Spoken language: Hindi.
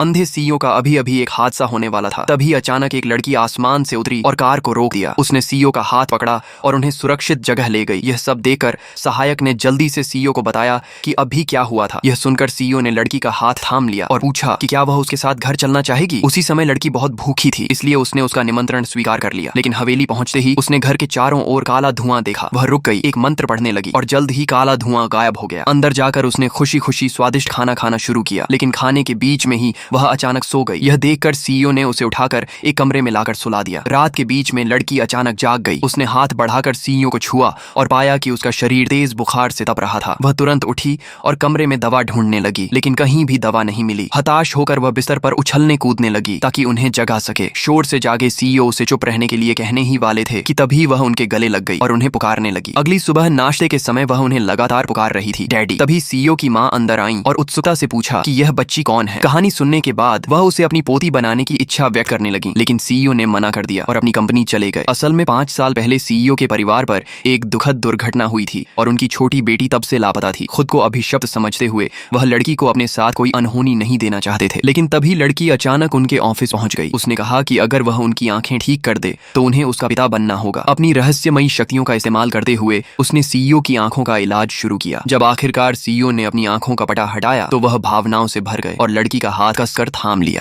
अंधे सीईओ का अभी अभी एक हादसा होने वाला था। तभी अचानक एक लड़की आसमान से उतरी और कार को रोक दिया। उसने सीईओ का हाथ पकड़ा और उन्हें सुरक्षित जगह ले गई। यह सब देखकर सहायक ने जल्दी से सीईओ को बताया कि अभी क्या हुआ था। यह सुनकर सीईओ ने लड़की का हाथ थाम लिया और पूछा कि क्या वह उसके साथ घर चलना चाहेगी। उसी समय लड़की बहुत भूखी थी, इसलिए उसने उसका निमंत्रण स्वीकार कर लिया। लेकिन हवेली पहुंचते ही उसने घर के चारों ओर काला धुआं देखा। वह रुक गई, एक मंत्र पढ़ने लगी और जल्द ही काला धुआं गायब हो गया। अंदर जाकर उसने खुशी खुशी स्वादिष्ट खाना खाना शुरू किया, लेकिन खाने के बीच में ही वह अचानक सो गई। यह देखकर सीईओ ने उसे उठाकर एक कमरे में लाकर सुला दिया। रात के बीच में लड़की अचानक जाग गई। उसने हाथ बढ़ाकर सीईओ को छुआ और पाया कि उसका शरीर तेज बुखार से तप रहा था। वह तुरंत उठी और कमरे में दवा ढूंढने लगी, लेकिन कहीं भी दवा नहीं मिली। हताश होकर वह बिस्तर पर उछलने कूदने लगी ताकि उन्हें जगा सके। शोर से जागे सीईओ उसे चुप रहने के लिए कहने ही वाले थे कि तभी वह उनके गले लग गई और उन्हें पुकारने लगी। अगली सुबह नाश्ते के समय वह उन्हें लगातार पुकार रही थी, डैडी। तभी सीईओ की माँ अंदर आई और उत्सुकता से पूछा कि यह बच्ची कौन है। कहानी सुनने के बाद वह उसे अपनी पोती बनाने की इच्छा व्यक्त करने लगी, लेकिन सीईओ ने मना कर दिया और अपनी कंपनी चले गए। असल में 5 साल पहले सीईओ के परिवार पर एक दुखद दुर्घटना हुई थी और उनकी छोटी बेटी तब से लापता थी। खुद को अभिशप्त समझते हुए वह लड़की को अपने साथ कोई अनहोनी नहीं देना चाहते थे, लेकिन तभी लड़की अचानक उनके ऑफिस पहुंच गई। उसने कहा कि अगर वह उनकी आंखें ठीक कर दे तो उन्हें उसका पिता बनना होगा। अपनी रहस्यमयी शक्तियों का इस्तेमाल करते हुए उसने सीईओ की आंखों का इलाज शुरू किया। जब आखिरकार सीईओ ने अपनी आंखों का पटा हटाया तो वह भावनाओं से भर गए और लड़की का हाथ कसकर थाम लिया।